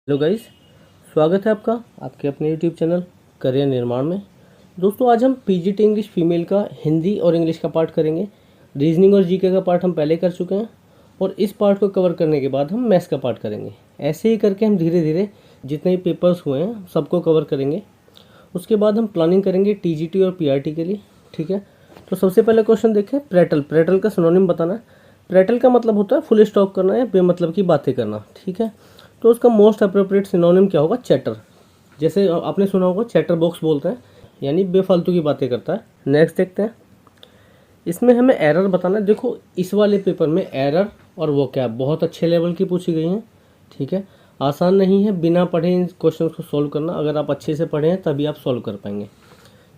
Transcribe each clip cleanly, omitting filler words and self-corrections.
Hello guys, स्वागत है आपका आपके अपने यूट्यूब चैनल करियर निर्माण में। दोस्तों, आज हम पीजीटी इंग्लिश फीमेल का हिंदी और इंग्लिश का पार्ट करेंगे। रीजनिंग और जीके का पार्ट हम पहले कर चुके हैं और इस पार्ट को कवर करने के बाद हम मैथ्स का पार्ट करेंगे। ऐसे ही करके हम धीरे धीरे जितने भी पेपर्स हुए हैं सबको कवर करेंगे। उसके बाद हम प्लानिंग करेंगे टीजीटी और पीआरटी के लिए। ठीक है, तो सबसे पहले क्वेश्चन देखें। प्रेटल का सिनोनिम बताना है। प्रेटल का मतलब होता है फुल स्टॉप करना या बेमतलब की बातें करना। ठीक है, तो उसका मोस्ट अप्रोप्रिएट सिनोनिम क्या होगा? चैटर। जैसे आपने सुना होगा चैटर बॉक्स बोलते हैं, यानी बेफालतू की बातें करता है। नेक्स्ट देखते हैं, इसमें हमें एरर बताना है। देखो, इस वाले पेपर में एरर और वोकैब बहुत अच्छे लेवल की पूछी गई हैं। ठीक है, आसान नहीं है बिना पढ़े इन क्वेश्चन को सॉल्व करना। अगर आप अच्छे से पढ़े हैं तभी आप सॉल्व कर पाएंगे।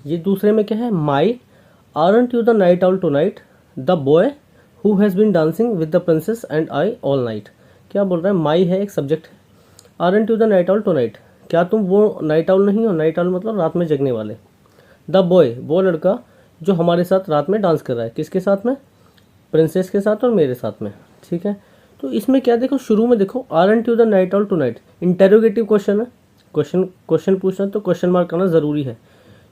ये दूसरे में क्या है? My aren't you the night owl tonight the boy who has been dancing with the princess and I all night. क्या बोल रहा है? माई है एक सब्जेक्ट है। Aren't you the night owl tonight, क्या तुम वो नाइट आउल नहीं हो? नाइट आउल मतलब रात में जगने वाले। द बॉय, वो लड़का जो हमारे साथ रात में डांस कर रहा है। किसके साथ में? प्रिंसेस के साथ और मेरे साथ में। ठीक है, तो इसमें क्या देखो, शुरू में देखो aren't you the night owl tonight, interrogative question है। क्वेश्चन पूछना तो क्वेश्चन मार्क करना ज़रूरी है।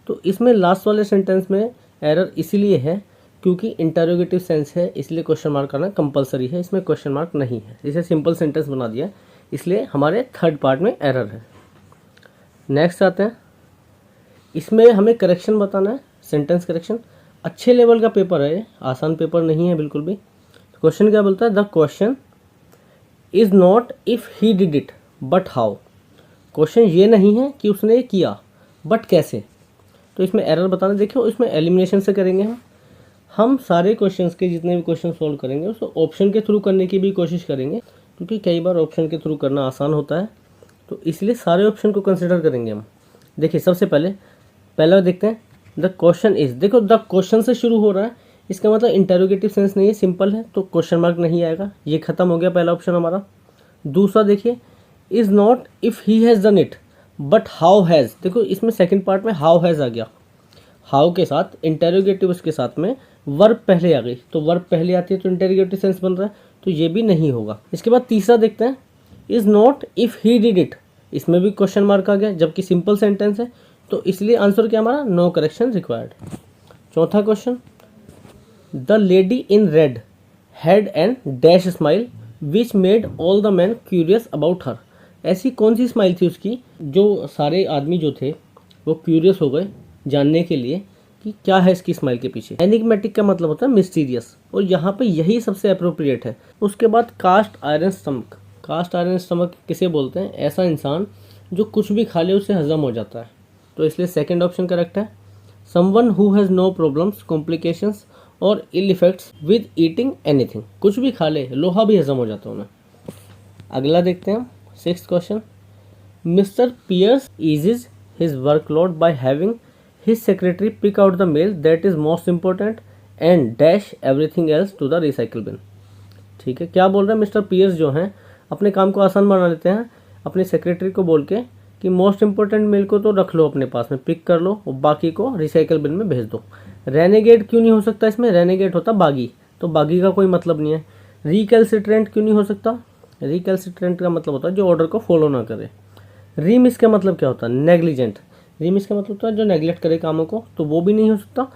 तो इसमें लास्ट वाले सेंटेंस में एरर इसीलिए है क्योंकि इंटेरोगेटिव सेंस है, इसलिए क्वेश्चन मार्क करना कंपलसरी है। इसमें क्वेश्चन मार्क नहीं है, इसे सिंपल सेंटेंस बना दिया, इसलिए हमारे थर्ड पार्ट में एरर है। नेक्स्ट आते हैं, इसमें हमें करेक्शन बताना है, सेंटेंस करेक्शन। अच्छे लेवल का पेपर है ये, आसान पेपर नहीं है बिल्कुल भी। क्वेश्चन क्या बोलता है? The question is not if he did it but how. Question ये नहीं है कि उसने ये किया, बट कैसे। तो इसमें एरर बताना। देखिए, इसमें एलिमिनेशन से करेंगे हम सारे क्वेश्चंस के जितने भी क्वेश्चन सॉल्व करेंगे उसको ऑप्शन के थ्रू करने की भी कोशिश करेंगे, क्योंकि कई बार ऑप्शन के थ्रू करना आसान होता है, तो इसलिए सारे ऑप्शन को कंसिडर करेंगे हम। देखिए, सबसे पहला देखते हैं, द क्वेश्चन इज। देखो, द क्वेश्चन से शुरू हो रहा है, इसका मतलब इंटेरोगेटिव सेंस नहीं है, सिंपल है, तो क्वेश्चन मार्क नहीं आएगा। ये खत्म हो गया पहला ऑप्शन हमारा। दूसरा देखिए, is not if he has done it but how has. देखो, इसमें सेकेंड पार्ट में हाउ हैज़ आ गया। हाउ के साथ इंटेरोगेटिव उसके साथ में वर्ब पहले आ गई, तो वर्ब पहले आती है तो इंटेरोगेटिव सेंस बन रहा है, तो ये भी नहीं होगा। इसके बाद तीसरा देखते हैं, is not if he did it. इसमें भी क्वेश्चन मार्क आ गया, जबकि सिंपल सेंटेंस है, तो इसलिए आंसर क्या हमारा? No correction required. चौथा question, the lady in red had an dash smile which made all the man curious about her. ऐसी कौन सी स्माइल थी उसकी जो सारे आदमी जो थे वो क्यूरियस हो गए जानने के लिए कि क्या है इसकी स्माइल के पीछे। एनिग्मेटिक का मतलब होता है मिस्टीरियस, और यहाँ पे यही सबसे अप्रोप्रिएट है। उसके बाद cast iron stomach. Cast iron stomach किसे बोलते हैं? ऐसा इंसान जो कुछ भी खा ले उसे हजम हो जाता है, तो इसलिए सेकंड ऑप्शन करेक्ट है। Someone who has no problems complications और ill effects with eating anything. कुछ भी खा ले, लोहा भी हजम हो जाता है उन्हें। अगला देखते हैं, sixth question, mister Pierce eases his workload by having his secretary pick out the mail that is most important and dash everything else to the recycle bin। ठीक है, क्या बोल रहे हैं? मिस्टर पियर्स जो हैं अपने काम को आसान बना लेते हैं अपने सेक्रेटरी को बोल के कि मोस्ट इंपॉर्टेंट मेल को तो रख लो अपने पास में, पिक कर लो और बाकी को रिसाइकल बिन में भेज दो। रेनेगेट क्यों नहीं हो सकता इसमें? रेनेगेट होता बागी, तो बागी का कोई मतलब नहीं है। रिकैल्सिट्रेंट क्यों नहीं हो सकता? रिकैल्सिट्रेंट का मतलब होता है जो ऑर्डर को फॉलो ना करे। रीमिस का मतलब क्या होता है? नेग्लिजेंट। रिमिस का मतलब होता है जो नेग्लेक्ट करे कामों को, तो वो भी नहीं हो सकता।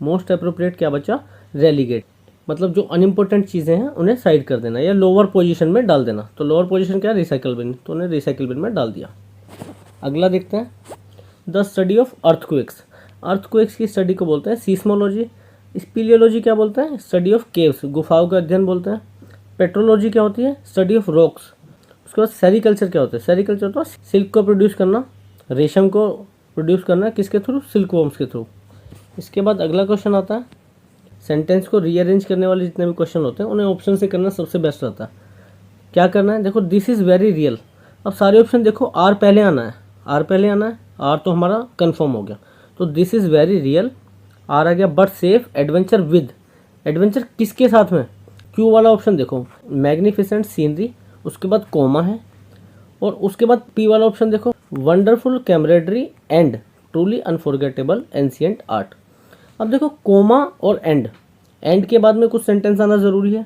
मोस्ट अप्रोप्रिएट क्या बचा? रेलीगेट, मतलब जो अनइम्पोर्टेंट चीज़ें हैं उन्हें साइड कर देना या लोअर पोजीशन में डाल देना। तो लोअर पोजीशन क्या है? रिसाइकल बिन, तो उन्हें रिसाइकल बिन में डाल दिया। अगला देखते हैं, the study of earthquakes. Earthquakes की स्टडी को बोलते हैं सीस्मोलॉजी। स्पीलियोलॉजी क्या बोलते हैं? स्टडी ऑफ केव्स, गुफाओं का अध्ययन बोलते हैं। पेट्रोलॉजी क्या होती है? Study of rocks. उसके बाद सेरिकल्चर क्या होता है? सेरिकल्चर तो सिल्क को प्रोड्यूस करना, रेशम को प्रोड्यूस करना, किसके थ्रू? सिल्क वॉर्म्स के थ्रू। इसके बाद अगला क्वेश्चन आता है, सेंटेंस को रीअरेंज करने वाले जितने भी क्वेश्चन होते हैं उन्हें ऑप्शन से करना सबसे बेस्ट रहता है। क्या करना है? देखो, दिस इज़ वेरी रियल। अब सारे ऑप्शन देखो, आर पहले आना है, आर पहले आना है, आर तो हमारा कन्फर्म हो गया, तो this is very real, R आ गया। But safe, adventure with, adventure किसके साथ में? क्यू वाला ऑप्शन देखो, मैग्निफिसेंट सीनरी, उसके बाद कोमा है, और उसके बाद पी वाला ऑप्शन देखो, wonderful camaraderie and truly unforgettable ancient art. अब देखो, कोमा और एंड के बाद में कुछ सेंटेंस आना ज़रूरी है।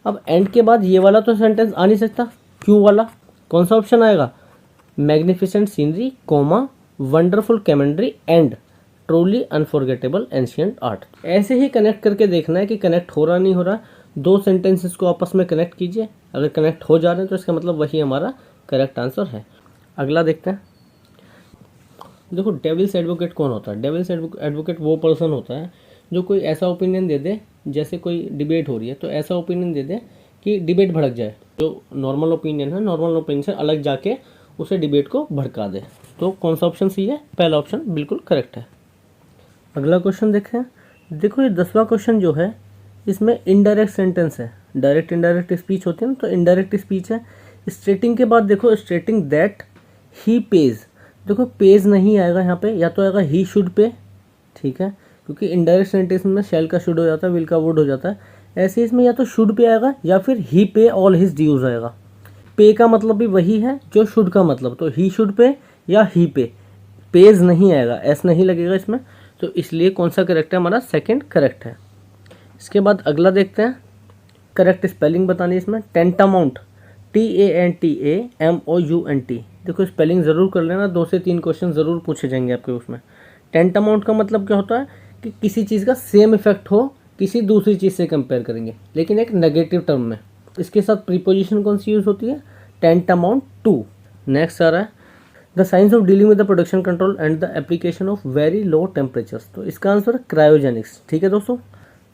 अब एंड के बाद ये वाला तो सेंटेंस आ नहीं सकता, क्यों वाला? कौन सा ऑप्शन आएगा? Magnificent scenery, comma, wonderful camaraderie and truly unforgettable ancient art. ऐसे ही कनेक्ट करके देखना है कि कनेक्ट हो रहा नहीं हो रहा। दो सेंटेंसेस को आपस में कनेक्ट कीजिए, अगर कनेक्ट हो जा रहे हैं तो इसका मतलब वही हमारा करेक्ट आंसर है। अगला देखते हैं। देखो, डेविल्स एडवोकेट कौन होता है? डेविल्स एडवोकेट वो पर्सन होता है जो कोई ऐसा ओपिनियन दे दे, जैसे कोई डिबेट हो रही है तो ऐसा ओपिनियन दे दे कि डिबेट भड़क जाए, जो नॉर्मल ओपिनियन है नॉर्मल ओपिनियन से अलग जाके उसे डिबेट को भड़का दे। तो कौन सा ऑप्शन सही है? पहला ऑप्शन बिल्कुल करेक्ट है। अगला क्वेश्चन देखें। देखो, ये 10वां क्वेश्चन जो है इसमें इनडायरेक्ट सेंटेंस है। डायरेक्ट इनडायरेक्ट स्पीच होती है ना, तो इनडायरेक्ट स्पीच है। स्टेटिंग के बाद देखो, स्टेटिंग दैट ही पेज। देखो, पेज नहीं आएगा यहाँ पे, या तो आएगा ही शुड पे, ठीक है, क्योंकि इनडायरेक्ट सेंटेंस में शैल का शुड हो जाता है, विल का वुड हो जाता है। ऐसे इसमें या तो शुड पे आएगा या फिर ही पे ऑल हिज ड्यूज आएगा। पे का मतलब भी वही है जो शुड का मतलब, तो ही शुड पे या ही पे, पेज नहीं आएगा, एस नहीं लगेगा इसमें, तो इसलिए कौन सा करेक्ट है? हमारा सेकंड करेक्ट है। इसके बाद अगला देखते हैं। करेक्ट स्पेलिंग बतानी है इसमें। टेंटामाउंट, TANTAMOUNT। देखो, स्पेलिंग ज़रूर कर लेना, 2 से 3 क्वेश्चन ज़रूर पूछे जाएंगे आपके उसमें। टेंटामाउंट का मतलब क्या होता है कि किसी चीज़ का सेम इफेक्ट हो किसी दूसरी चीज़ से कंपेयर करेंगे, लेकिन एक नेगेटिव टर्म में। इसके साथ प्रीपोजिशन कौन सी यूज़ होती है? टेंटामाउंट टू। नेक्स्ट आ रहा है the science of dealing with the production control and the application of very low temperatures. तो इसका आंसर क्रायोजेनिक्स, ठीक है दोस्तों।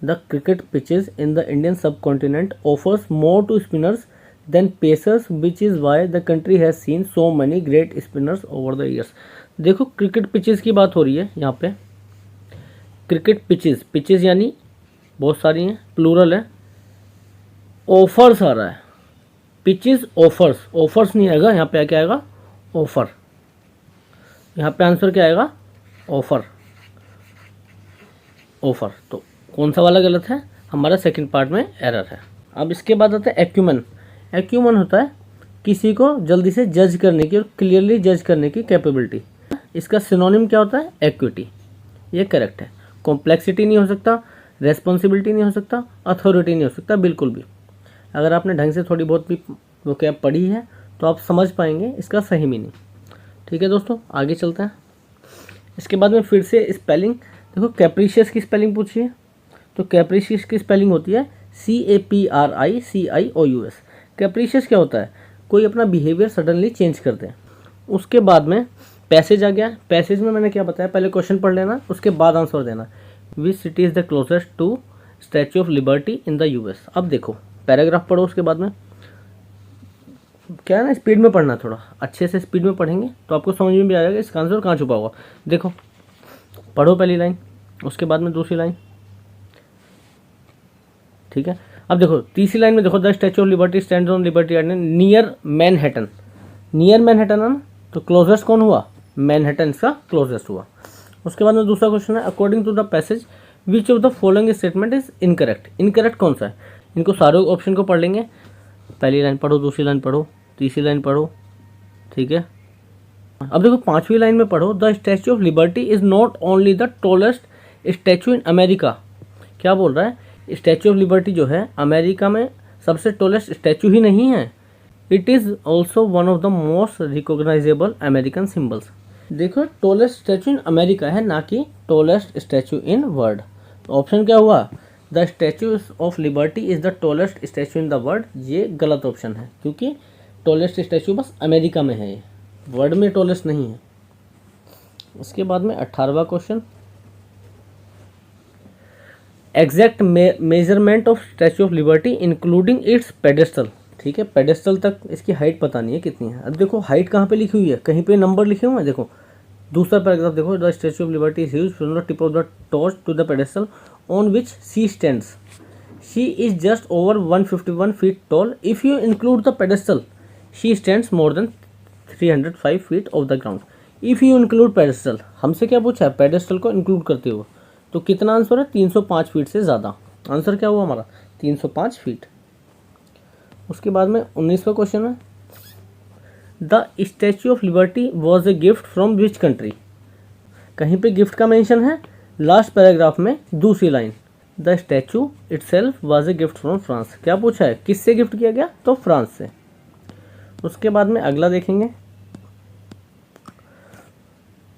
The cricket pitches in the Indian subcontinent offers more to spinners than pacers, which is why the country has seen so many great spinners over the years. देखो, cricket pitches की बात हो रही है यहाँ पे। क्रिकेट पिचेज, पिचेज यानी बहुत सारी हैं, प्लूरल है। ऑफर्स आ रहा है, पिचेज ऑफर्स, ऑफर्स नहीं आएगा यहाँ पे, क्या आएगा? ऑफर। यहाँ पे आंसर क्या आएगा? Offer, offer. तो कौन सा वाला गलत है? हमारा सेकंड पार्ट में एरर है। अब इसके बाद आता है एक्यूमन। एक्यूमन होता है किसी को जल्दी से जज करने की और क्लियरली जज करने की कैपेबिलिटी। इसका सिनोनिम क्या होता है? एक्विटी। ये करेक्ट है। कॉम्प्लेक्सिटी नहीं हो सकता, रेस्पॉन्सिबिलिटी नहीं हो सकता, अथॉरिटी नहीं हो सकता, बिल्कुल भी। अगर आपने ढंग से थोड़ी बहुत भी वोकैब पढ़ी है तो आप समझ पाएंगे इसका सही मीनिंग, ठीक है दोस्तों। आगे चलते हैं। इसके बाद में फिर से स्पेलिंग। देखो, कैप्रीशियस की स्पेलिंग पूछिए, तो कैप्रीशियस की स्पेलिंग होती है CAPRICIOUS। कैप्रीशियस क्या होता है? कोई अपना बिहेवियर सडनली चेंज कर दे। उसके बाद में पैसेज आ गया। पैसेज में मैंने क्या बताया? पहले क्वेश्चन पढ़ लेना, उसके बाद आंसर देना। Which city is the closest to Statue of Liberty in the US। अब देखो, पैराग्राफ पढ़ो, उसके बाद में क्या है ना, स्पीड में पढ़ना, थोड़ा अच्छे से स्पीड में पढ़ेंगे तो आपको समझ में भी आएगा इसका आंसर कहाँ छुपा हुआ। देखो, पढ़ो पहली लाइन, उसके बाद में दूसरी लाइन, ठीक है। अब देखो, तीसरी लाइन में देखो, the Statue of liberty stands on liberty island near Manhattan. Near Manhattan है ना, तो क्लोजेस्ट कौन हुआ? मैनहट्टन इसका क्लोजेस्ट हुआ। उसके बाद में दूसरा क्वेश्चन है, according to the passage which of the following statement is incorrect. Incorrect कौन सा है? इनको सारे ऑप्शन को पढ़ लेंगे। पहली लाइन पढ़ो, दूसरी लाइन पढ़ो, तीसरी लाइन पढ़ो, ठीक है। अब देखो, 5वीं लाइन में पढ़ो, the Statue of Liberty is not only the tallest statue in America. क्या बोल रहा है? स्टैच्यू ऑफ लिबर्टी जो है अमेरिका में सबसे टॉलेस्ट स्टैच्यू ही नहीं है, it is also one of the most recognisable American symbols. देखो, टॉलेस्ट स्टैच्यू इन अमेरिका है, ना कि टॉलेस्ट स्टैच्यू इन वर्ल्ड। तो ऑप्शन क्या हुआ? The Statue of liberty is the tallest statue in the world. ये गलत ऑप्शन है, क्योंकि टॉलेस्ट स्टैच्यू बस अमेरिका में है, ये वर्ल्ड में टॉलेस्ट नहीं है। उसके बाद में 18वां question, exact measurement of statue of liberty including its pedestal. ठीक है, पेडेस्टल तक इसकी हाइट पता नहीं है कितनी है। अब देखो, हाइट कहाँ पे लिखी हुई है? कहीं पे नंबर लिखे हुए हैं। देखो, दूसरा पैराग्राफ देखो, the Statue of Liberty is huge from the tip of the torch to the pedestal on which she stands. She is just over 151 feet tall. If you include the pedestal, she stands more than 305 feet off the ground. If you include pedestal, हमसे क्या पूछा है? Pedestal को include करते हुए। तो कितना answer है? 305 फीट से ज़्यादा। आंसर क्या हुआ हमारा? 305 फीट। उसके बाद में 19वां क्वेश्चन है, the Statue of liberty was a gift from which country. कहीं पे गिफ्ट का मेंशन है, लास्ट पैराग्राफ में दूसरी line, the statue itself was a gift from France. क्या पूछा है? किससे गिफ्ट किया गया? तो फ्रांस से। उसके बाद में अगला देखेंगे,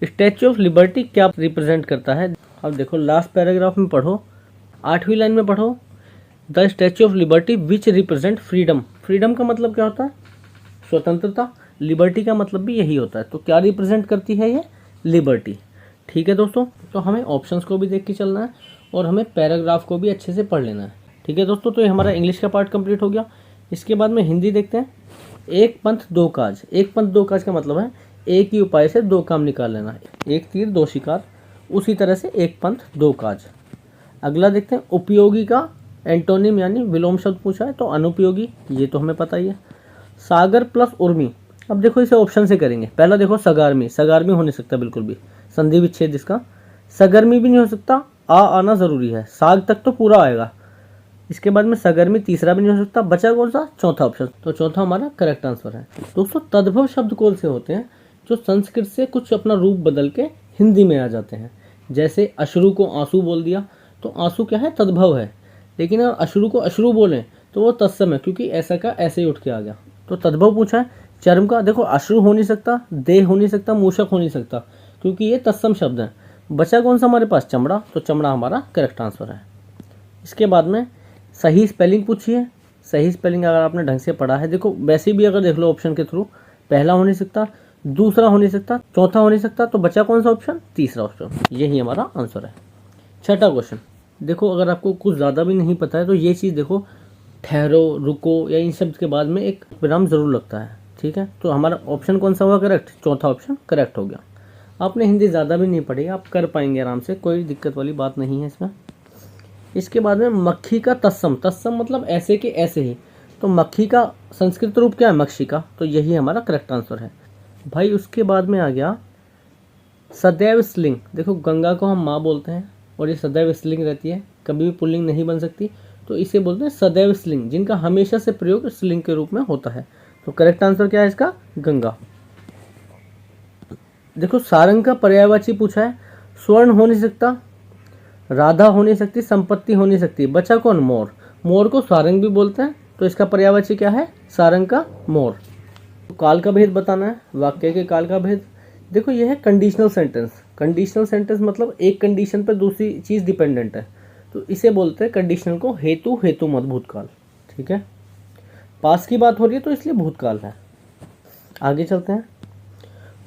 स्टैच्यू ऑफ लिबर्टी क्या रिप्रेजेंट करता है? अब देखो लास्ट पैराग्राफ में पढ़ो, 8वीं लाइन में पढ़ो, the Statue of liberty which represent freedom. Freedom का मतलब क्या होता है? स्वतंत्रता। लिबर्टी का मतलब भी यही होता है। तो क्या रिप्रेजेंट करती है ये? लिबर्टी। ठीक है दोस्तों, तो हमें ऑप्शंस को भी देख के चलना है और हमें पैराग्राफ को भी अच्छे से पढ़ लेना है। ठीक है दोस्तों, तो ये हमारा इंग्लिश का पार्ट कंप्लीट हो गया। इसके बाद में हिंदी देखते हैं। एक पंथ दो काज। एक पंथ दो काज का मतलब है एक ही उपाय से दो काम निकाल लेना, एक तीर दो शिकार, उसी तरह से एक पंथ दो काज। अगला देखते हैं, उपयोगी का एंटोनिम यानी विलोम शब्द पूछा है, तो अनुपयोगी, ये तो हमें पता ही है। सागर प्लस उर्मी, अब देखो इसे ऑप्शन से करेंगे। पहला देखो सगारमी, सगारमी हो नहीं सकता बिल्कुल भी, संधि विच्छेद इसका। सगर्मी भी नहीं हो सकता, आ आना जरूरी है, साग तक तो पूरा आएगा। इसके बाद में सगर्मी तीसरा भी नहीं हो सकता, बचा कौन सा? चौथा ऑप्शन, तो चौथा हमारा करेक्ट आंसर है। दोस्तों तद्भव शब्द कौन से होते हैं? जो संस्कृत से कुछ अपना रूप बदल के हिंदी में आ जाते हैं। जैसे अश्रु को आंसू बोल दिया, तो आंसू क्या है? तद्भव है। लेकिन अगर अश्रु को अश्रु बोलें तो वो तत्सम है, क्योंकि ऐसा का ऐसे ही उठ के आ गया। तो तद्भव पूछा है। चर्म का देखो, अश्रु हो नहीं सकता, देह हो नहीं सकता, मूषक हो नहीं सकता, क्योंकि ये तत्सम शब्द है। बचा कौन सा हमारे पास? चमड़ा, तो चमड़ा हमारा करेक्ट आंसर है। इसके बाद में सही स्पेलिंग पूछी है। सही स्पेलिंग अगर आपने ढंग से पढ़ा है, देखो वैसे भी अगर देख लो ऑप्शन के थ्रू, पहला हो नहीं सकता, दूसरा हो नहीं सकता, चौथा हो नहीं सकता, तो बचा कौन सा ऑप्शन? तीसरा ऑप्शन, यही हमारा आंसर है। छठा क्वेश्चन देखो, अगर आपको कुछ ज़्यादा भी नहीं पता है तो ये चीज़ देखो, ठहरो, रुको या इन शब्द के बाद में एक विराम जरूर लगता है। ठीक है, तो हमारा ऑप्शन कौन सा हुआ करेक्ट? चौथा ऑप्शन करेक्ट हो गया। आपने हिंदी ज़्यादा भी नहीं पढ़ी, आप कर पाएंगे आराम से, कोई दिक्कत वाली बात नहीं है इसमें। इसके बाद में मक्खी का तत्सम, तत्सम मतलब ऐसे के ऐसे ही, तो मक्खी का संस्कृत रूप क्या है? मक्षिका, तो यही हमारा करेक्ट आंसर है भाई। उसके बाद में आ गया सदैव स्त्रीलिंग। देखो गंगा को हम माँ बोलते हैं और ये सदैव स्त्रीलिंग रहती है, कभी भी पुल्लिंग नहीं बन सकती, तो इसे बोलते हैं सदैव स्त्रीलिंग, जिनका हमेशा से प्रयोग स्त्रीलिंग के रूप में होता है। तो करेक्ट आंसर क्या है इसका? गंगा। देखो सारंग का पर्यायवाची पूछा है। स्वर्ण हो नहीं सकता, राधा हो नहीं सकती, संपत्ति हो नहीं सकती, बचा कौन? मोर। मोर को सारंग भी बोलते हैं, तो इसका पर्यायवाची क्या है? सारंग का मोर। तो काल का भेद बताना है, वाक्य के काल का भेद। देखो यह है कंडीशनल सेंटेंस। कंडीशनल सेंटेंस मतलब एक कंडीशन पर दूसरी चीज़ डिपेंडेंट है, तो इसे बोलते हैं कंडीशनल को हेतु, हेतु मत भूतकाल। ठीक है, पास की बात हो रही है तो इसलिए भूतकाल है। आगे चलते हैं।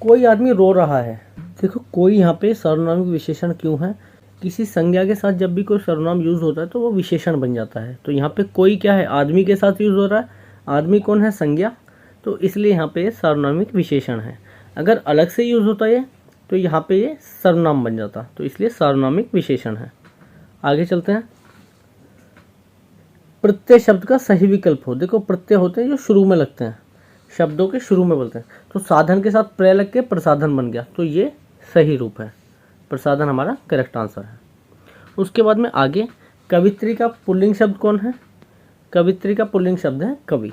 कोई आदमी रो रहा है। देखो कोई यहाँ पे सर्वनामिक विशेषण क्यों है? किसी संज्ञा के साथ जब भी कोई सर्वनाम यूज होता है तो वो विशेषण बन जाता है। तो यहाँ पे कोई क्या है? आदमी के साथ यूज हो रहा है। आदमी कौन है? संज्ञा, तो इसलिए यहाँ पे सर्वनामिक विशेषण है। अगर अलग से यूज होता है तो यहाँ पे ये सर्वनाम बन जाता, तो इसलिए सर्वनामिक विशेषण है। आगे चलते हैं। प्रत्यय शब्द का सही विकल्प हो। देखो प्रत्यय होते हैं जो शुरू में लगते हैं, शब्दों के शुरू में बोलते हैं, तो साधन के साथ प्रत्यय लग के प्रसाधन बन गया, तो ये सही रूप है। प्रसाधन हमारा करेक्ट आंसर है। उसके बाद में आगे, कवित्री का पुल्लिंग शब्द कौन है? कवित्री का पुल्लिंग शब्द है कवि।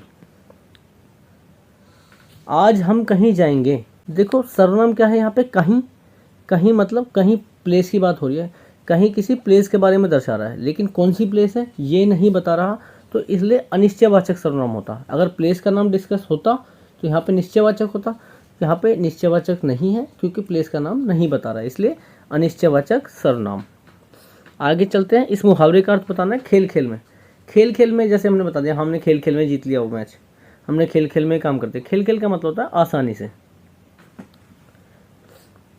आज हम कहीं जाएंगे। देखो सर्वनाम क्या है यहाँ पे? कहीं। कहीं मतलब कहीं प्लेस की बात हो रही है, कहीं किसी प्लेस के बारे में दर्शा रहा है, लेकिन कौन सी प्लेस है ये नहीं बता रहा, तो इसलिए अनिश्चयवाचक सर्वनाम होता। अगर प्लेस का नाम डिस्कस होता तो यहाँ पे निश्चयवाचक होता, यहाँ पे निश्चयवाचक नहीं है क्योंकि प्लेस का नाम नहीं बता रहा है, इसलिए अनिश्चयवाचक सर्वनाम। आगे चलते हैं। इस मुहावरे का अर्थ बताना है खेल खेल में। खेल खेल में जैसे हमने बता दिया, हमने खेल खेल में जीत लिया वो मैच, हमने खेल खेल में काम करते। खेल खेल का मतलब होता है आसानी से।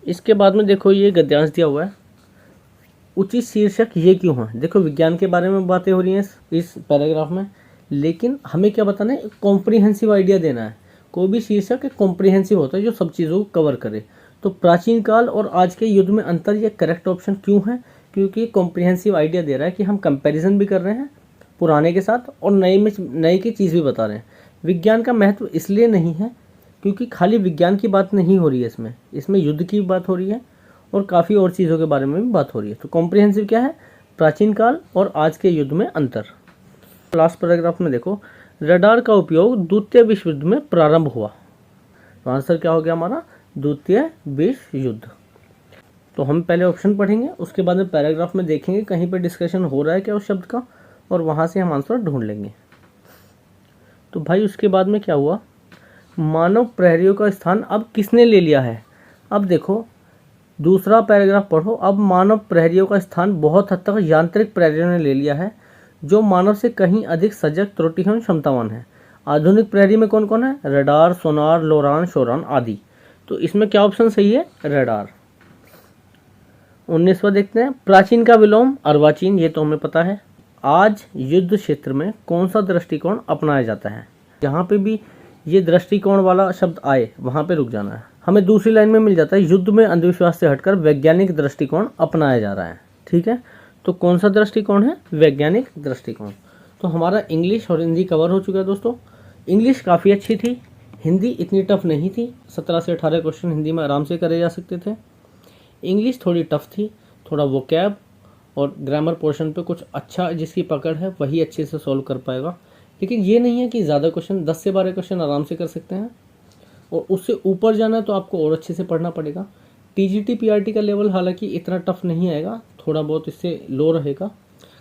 इसके बाद में देखो ये गद्यांश दिया हुआ है, उचित शीर्षक ये क्यों है। देखो विज्ञान के बारे में बातें हो रही हैं इस पैराग्राफ में, लेकिन हमें क्या बताना है? कॉम्प्रिहेंसिव आइडिया देना है। कोई भी शीर्षक एक कॉम्प्रिहेंसिव होता है जो सब चीज़ों को कवर करे। तो प्राचीन काल और आज के युद्ध में अंतर, ये करेक्ट ऑप्शन क्यों है? क्योंकि कॉम्प्रिहेंसिव आइडिया दे रहा है कि हम कंपैरिजन भी कर रहे हैं पुराने के साथ और नए की चीज़ भी बता रहे हैं। विज्ञान का महत्व इसलिए नहीं है क्योंकि खाली विज्ञान की बात नहीं हो रही है इसमें युद्ध की बात हो रही है और काफ़ी और चीज़ों के बारे में भी बात हो रही है। तो कॉम्प्रिहेंसिव क्या है? प्राचीन काल और आज के युद्ध में अंतर। लास्ट पैराग्राफ में देखो, रडार का उपयोग द्वितीय विश्व युद्ध में प्रारंभ हुआ। तो आंसर क्या हो गया हमारा? द्वितीय विश्व युद्ध। तो हम पहले ऑप्शन पढ़ेंगे, उसके बाद में पैराग्राफ में देखेंगे कहीं पर डिस्कशन हो रहा है क्या उस शब्द का, और वहाँ से हम आंसर ढूंढ लेंगे। तो भाई उसके बाद में क्या हुआ? मानव प्रहरियों का स्थान अब किसने ले लिया है? अब देखो दूसरा पैराग्राफ पढ़ो। अब मानव प्रहरियों का स्थान बहुत हद तक यांत्रिक प्रहरियों ने ले लिया है, जो मानव से कहीं अधिक सजग, त्रुटिहीन, क्षमतावान है। आधुनिक प्रहरी में कौन कौन है? रडार, सोनार, लोरान, शोरान आदि। तो इसमें क्या ऑप्शन सही है? रडार। 19वां देखते हैं, प्राचीन का विलोम अर्वाचीन, ये तो हमें पता है। आज युद्ध क्षेत्र में कौन सा दृष्टिकोण अपनाया जाता है? जहाँ पे भी ये दृष्टिकोण वाला शब्द आए वहाँ पे रुक जाना है। हमें दूसरी लाइन में मिल जाता है, युद्ध में अंधविश्वास से हटकर वैज्ञानिक दृष्टिकोण अपनाया जा रहा है। ठीक है, तो कौन सा दृष्टिकोण है? वैज्ञानिक दृष्टिकोण। तो हमारा इंग्लिश और हिंदी कवर हो चुका है दोस्तों। इंग्लिश काफ़ी अच्छी थी, हिंदी इतनी टफ नहीं थी। 17 से 18 क्वेश्चन हिंदी में आराम से करे जा सकते थे। इंग्लिश थोड़ी टफ थी, थोड़ा वोकैब और ग्रामर पोर्शन पे कुछ अच्छा जिसकी पकड़ है वही अच्छे से सॉल्व कर पाएगा। लेकिन ये नहीं है कि ज़्यादा क्वेश्चन 10 से 12 क्वेश्चन आराम से कर सकते हैं, और उससे ऊपर जाना है तो आपको और अच्छे से पढ़ना पड़ेगा। टीजीटी पीआरटी का लेवल हालांकि इतना टफ नहीं आएगा, थोड़ा बहुत इससे लो रहेगा।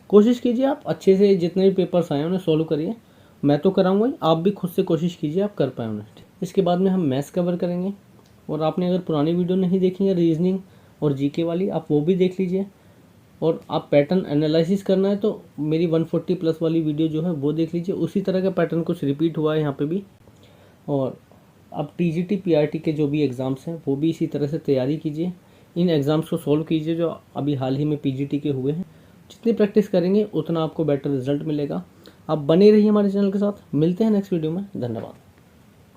कोशिश कीजिए आप अच्छे से जितने भी पेपर्स आए उन्हें सॉल्व करिए। मैं तो कराऊंगा ही, आप भी खुद से कोशिश कीजिए आप कर पाए उन्हें। इसके बाद में हम मैथ्स कवर करेंगे, और आपने अगर पुरानी वीडियो नहीं देखी है रीजनिंग और जीके वाली, आप वो भी देख लीजिए। और आप पैटर्न एनालिसिस करना है तो मेरी 140 प्लस वाली वीडियो जो है वो देख लीजिए, उसी तरह का पैटर्न कुछ रिपीट हुआ है यहाँ पे भी। और अब टीजीटी पीआरटी के जो भी एग्ज़ाम्स हैं वो भी इसी तरह से तैयारी कीजिए, इन एग्ज़ाम्स को सॉल्व कीजिए जो अभी हाल ही में पीजीटी के हुए हैं। जितनी प्रैक्टिस करेंगे उतना आपको बेटर रिजल्ट मिलेगा। आप बने रहिए हमारे चैनल के साथ। मिलते हैं नेक्स्ट वीडियो में। धन्यवाद।